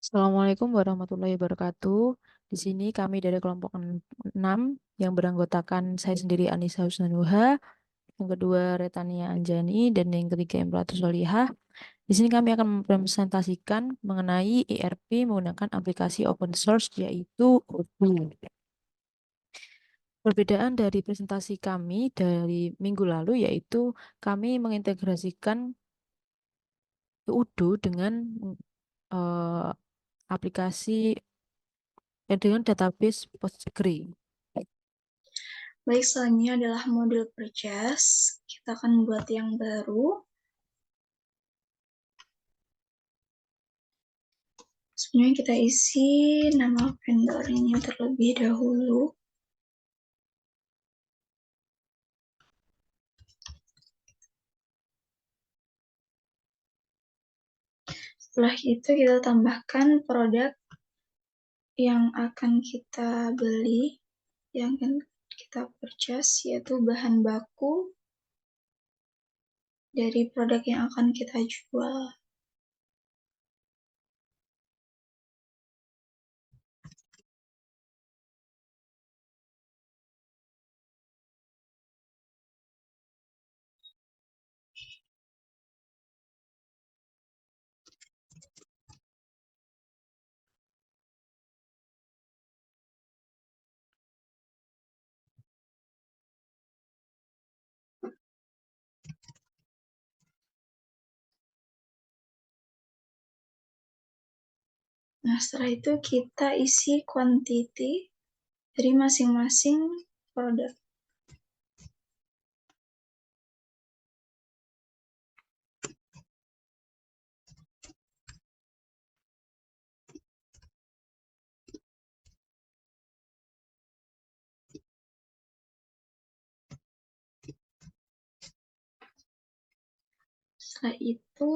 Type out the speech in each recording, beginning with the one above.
Assalamualaikum warahmatullahi wabarakatuh. Di sini kami dari kelompok 6 yang beranggotakan saya sendiri Anissa Husnanuha, yang kedua Retania Anjani, dan yang ketiga Imratus Solihah. Di sini kami akan mempresentasikan mengenai ERP menggunakan aplikasi open source yaitu Odoo. Perbedaan dari presentasi kami dari minggu lalu yaitu kami mengintegrasikan Odoo dengan eh, aplikasi dengan database Postgre. Baik, selanjutnya adalah modul purchase. Kita akan buat yang baru. Sebenarnya kita isi nama vendornya terlebih dahulu. Setelah itu kita tambahkan produk yang akan kita beli, yang akan kita purchase, yaitu bahan baku dari produk yang akan kita jual. Nah, setelah itu kita isi quantity dari masing-masing produk. Setelah itu,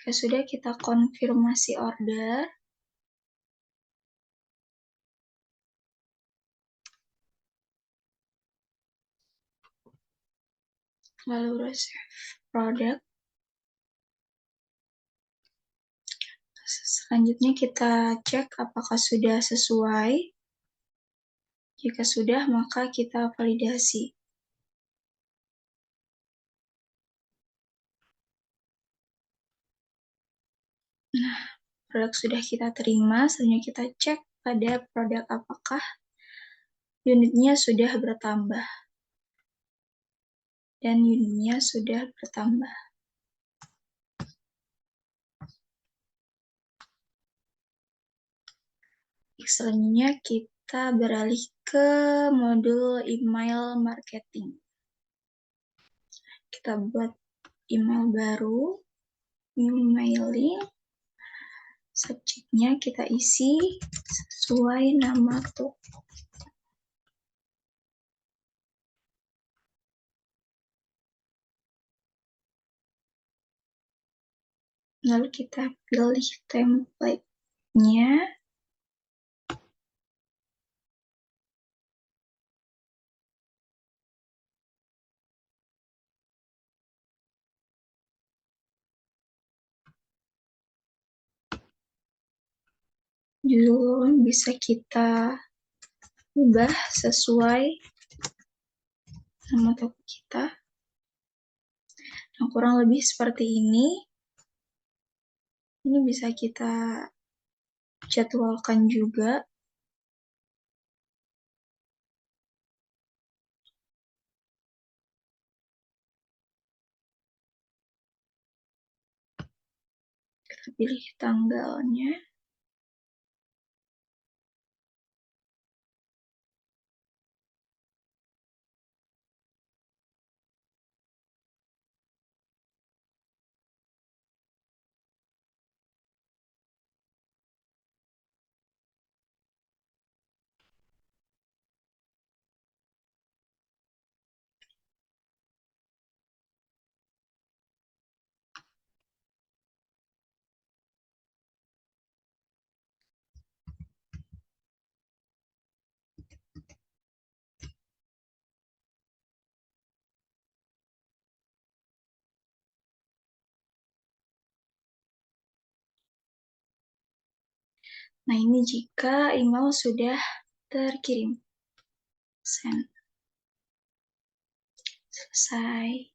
jika sudah kita konfirmasi order, lalu receive product. Selanjutnya kita cek apakah sudah sesuai. Jika sudah, maka kita validasi. Nah, produk sudah kita terima, selanjutnya kita cek pada produk apakah unitnya sudah bertambah. Dan unitnya sudah bertambah. Selanjutnya kita beralih ke modul email marketing. Kita buat email baru, emailing. Subjeknya kita isi sesuai nama toko. Lalu kita pilih template-nya. Judul bisa kita ubah sesuai nama toko kita. Nah, kurang lebih seperti ini. Ini bisa kita jadwalkan juga. Kita pilih tanggalnya. Nah, ini jika email sudah terkirim. Send. Selesai.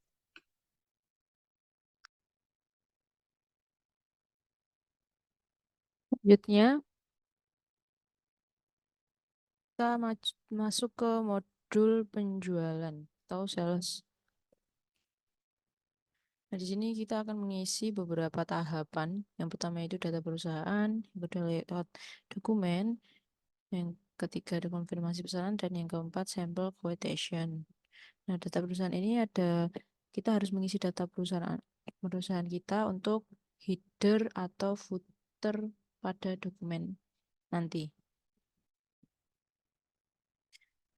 Selanjutnya, kita masuk ke modul penjualan atau sales. Nah, di sini kita akan mengisi beberapa tahapan. Yang pertama itu data perusahaan, yang kedua layout dokumen, yang ketiga ada konfirmasi pesanan, dan yang keempat sampel quotation. Nah, data perusahaan ini kita harus mengisi data perusahaan kita untuk header atau footer pada dokumen nanti.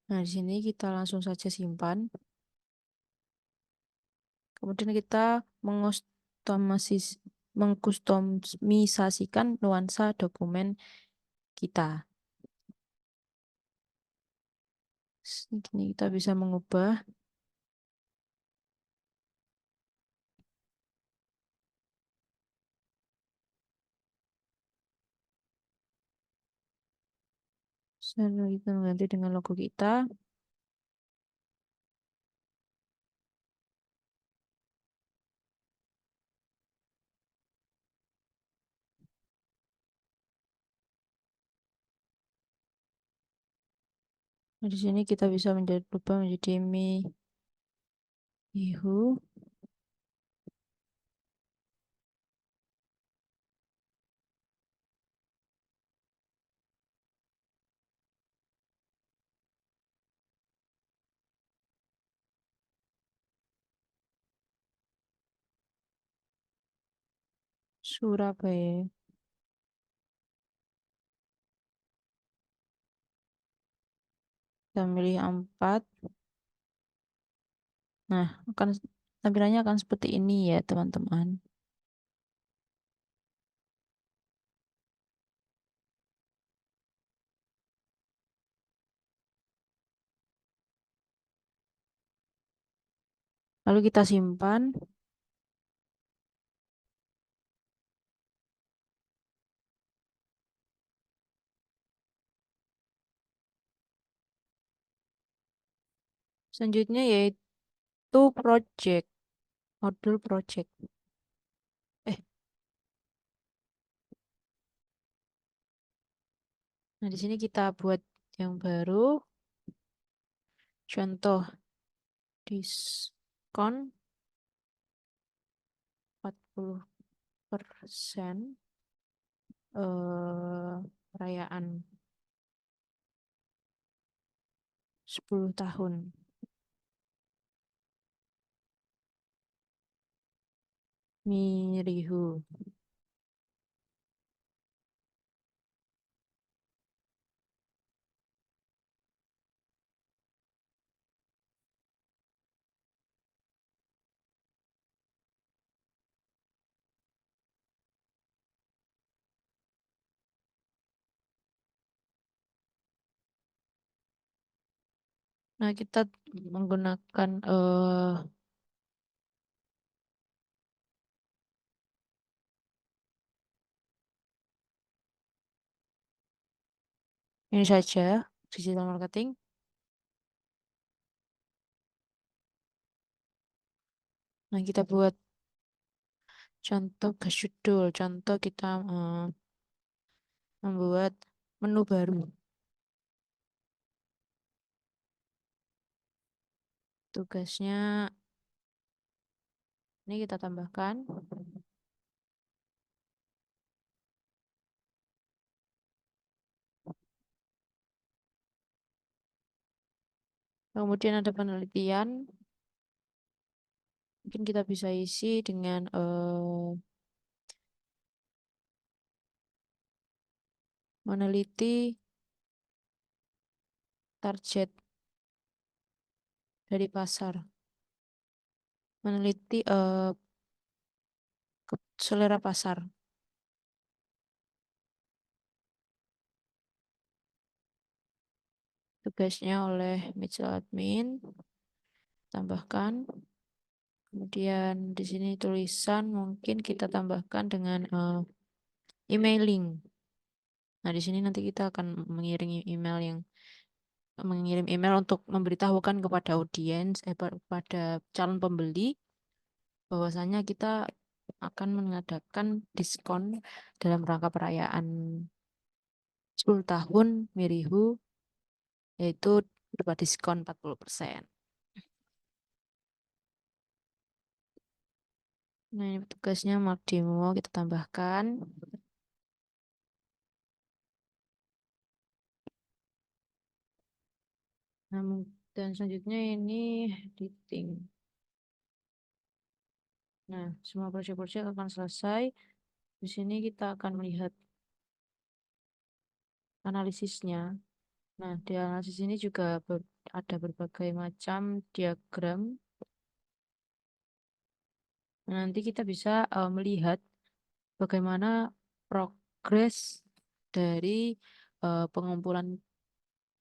Nah, di sini kita langsung saja simpan. Kemudian kita mengkustomisasikan nuansa dokumen kita. Ini kita bisa mengubah kita mengganti dengan logo kita. Nah, di sini kita bisa ubah menjadi Mihu. Surabaya. Kita pilih 4. Nah, tampilannya akan seperti ini ya, teman-teman. Lalu kita simpan. Selanjutnya yaitu project, modul project. Nah, di sini kita buat yang baru. Contoh diskon 40% perayaan 10 tahun. Mirihu. Nah, kita menggunakan ini saja, digital marketing. Nah, kita buat contoh judul. Contoh kita membuat menu baru. Tugasnya ini kita tambahkan. Kemudian ada penelitian. Mungkin kita bisa isi dengan meneliti target dari pasar. Meneliti selera pasar. Tugasnya oleh Mitchell Admin. Tambahkan. Kemudian di sini tulisan mungkin kita tambahkan dengan emailing. Nah, di sini nanti kita akan mengirim email untuk memberitahukan kepada audiens, kepada calon pembeli bahwasanya kita akan mengadakan diskon dalam rangka perayaan 10 tahun Mirihu, yaitu berupa diskon 40%. Nah, ini tugasnya mark demo kita tambahkan. Nah, dan selanjutnya ini editing. Nah, semua project-project akan selesai. Di sini kita akan melihat analisisnya. Nah, di analisis ini juga ada berbagai macam diagram. Nah, nanti kita bisa melihat bagaimana progres dari pengumpulan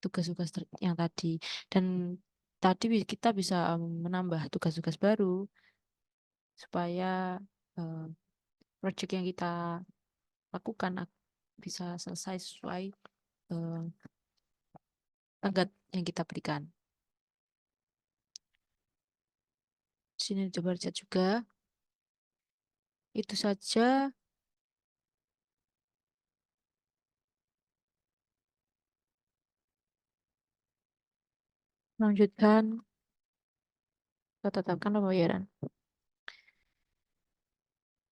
tugas-tugas yang tadi. Dan tadi kita bisa menambah tugas-tugas baru supaya eh, project yang kita lakukan bisa selesai sesuai eh, tenggat yang kita berikan. Sini coba lihat juga. Itu saja. Lanjutkan, kita tetapkan pembayaran.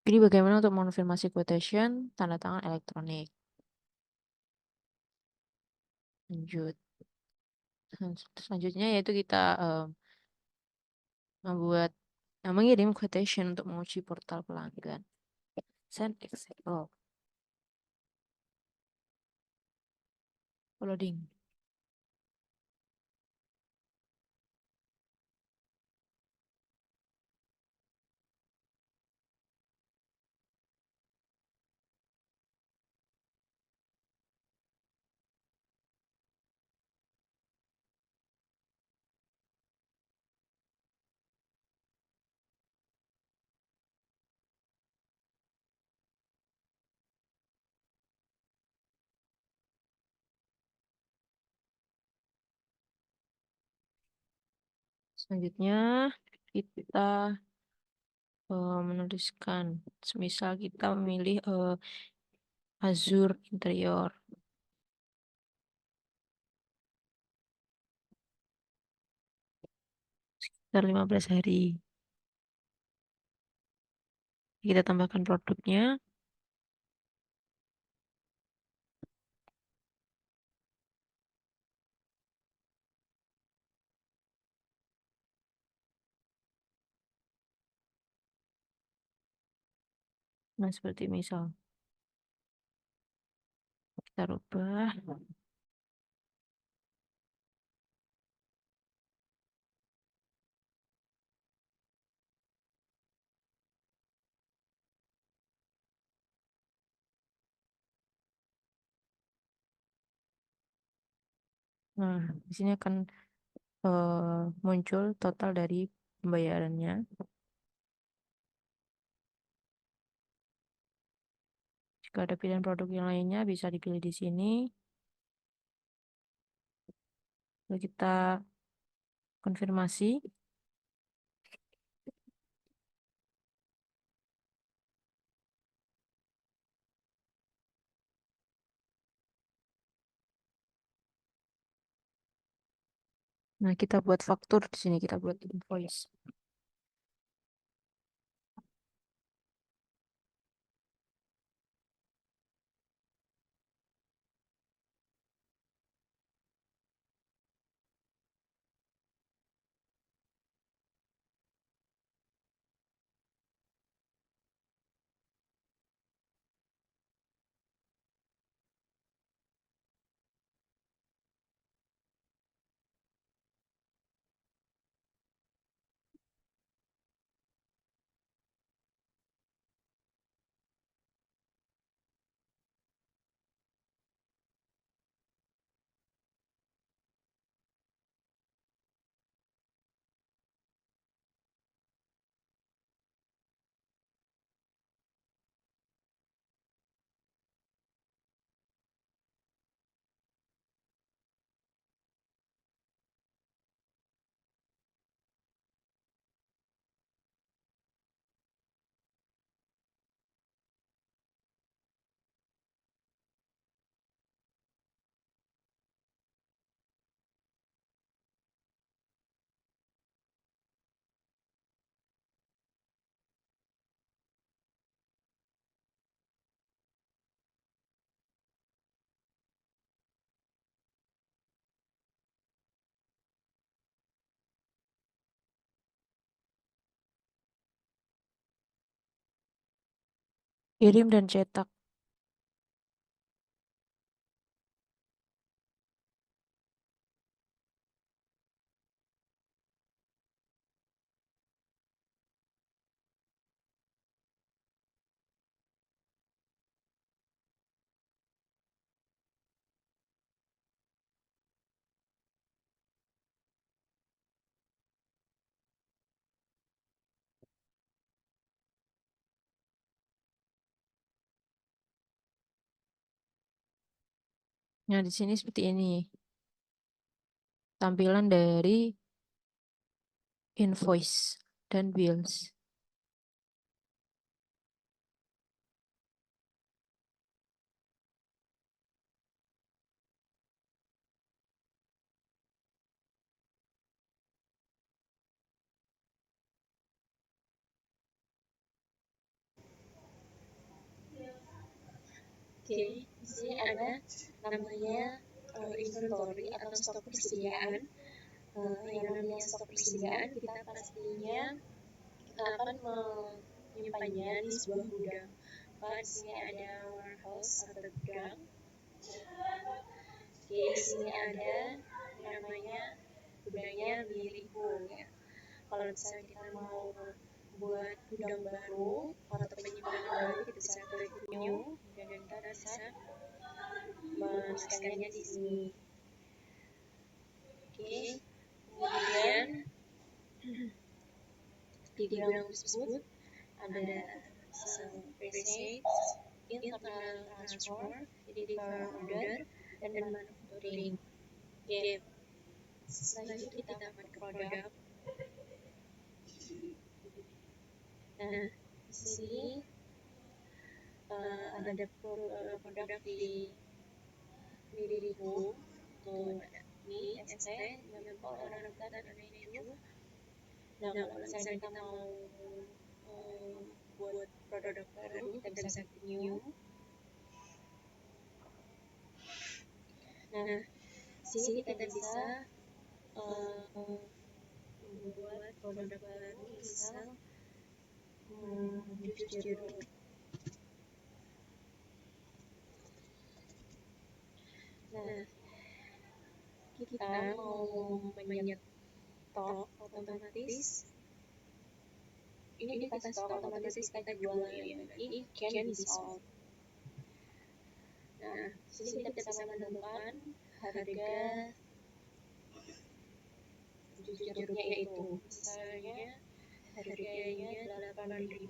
Ini bagaimana untuk mengonfirmasi quotation, tanda tangan elektronik. Lanjut. Selanjutnya yaitu kita membuat mengirim quotation untuk menguji portal pelanggan. Send example. Loading. Selanjutnya kita menuliskan, semisal kita memilih Azure interior sekitar 15 hari. Kita tambahkan produknya. Nah, seperti misal kita rubah. Nah, di sini akan muncul total dari pembayarannya. Jika ada pilihan produk yang lainnya, bisa dipilih di sini. Lalu kita konfirmasi. Nah, kita buat faktur di sini, kita buat invoice. Kirim dan cetak. Nah, di sini seperti ini. Tampilan dari invoice dan bills. Oke, di sini ada namanya inventory atau stok persediaan. Yang namanya stok persediaan kita pastinya akan menyimpannya di sebuah gudang. Maka di sini ada warehouse atau gudang. Oke, di sini ada namanya gudangnya milikku ya. Kalau misalnya kita mau buat gudang baru atau penyimpanan baru, kita bisa klik new dan kita bisa menuliskannya di sini. Oke, kemudian di gudang tersebut ada receipts, internal transfer, deliver order, dan manufacturing. Oke, setelah itu kita dapat produk. Nah, di sini ada produk di diriku. Tuh ada mie, ST, nyempol, orangta, dan keju. Nah, kalau misalnya kita mau buat produk baru, kita bisa klik new. Nah, di sini kita bisa membuat produk baru, misal jus jeruk. Nah, kita mau menyetop otomatis. Ini kita stok otomatis kita jual ya, berarti can be sold. Nah, di sini kita bisa menentukan harga jus jeruknya itu. Misalnya harganya 8.000.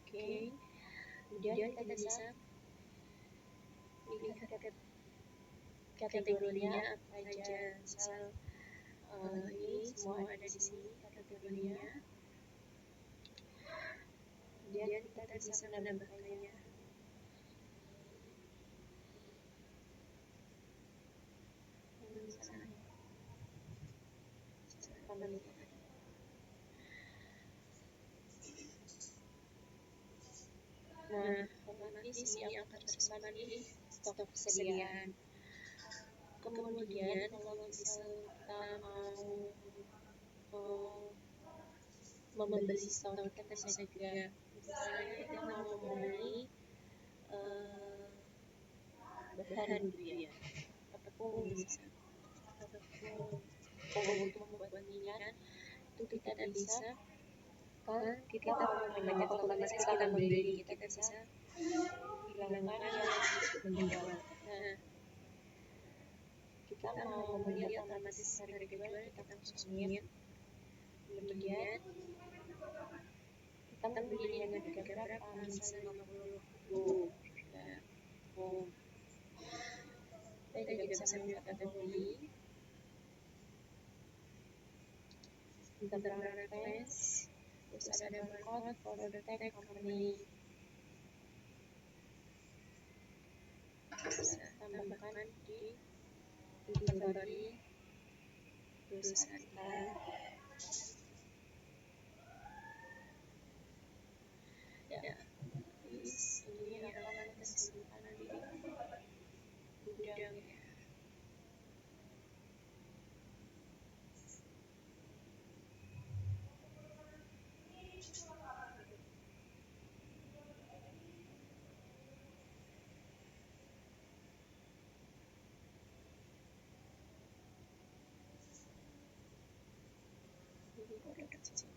Oke, kemudian kita bisa pilih kategorinya apa aja. Misal ini semua ada di sini kategorinya. Kemudian kita bisa menambahkannya. Nah, otomatis ini akan tersimpan di stok persediaan. Kemudian kalau misal kita mau membeli stok, kita bisa juga, misalnya kita mau membeli bahan gitu ya, tepung misalnya, tepung untuk membuat minyak, itu kita bisa, kan kita kalau banyak otomatis kita akan membeli, kita bisa hilangkan yang menjual. Nah, kita mau melihat otomatis harga jual, kita langsung submit. Kemudian kita membeli dengan harga berapa, misalnya 50.000. Nah, kita juga bisa memilih kategori internal reference, terus ada barcode, order tag, company. Bisa tambahkan di inventory perusahaan kita. Ya, ini akan kita simpan di gudang ya. di kode kecil.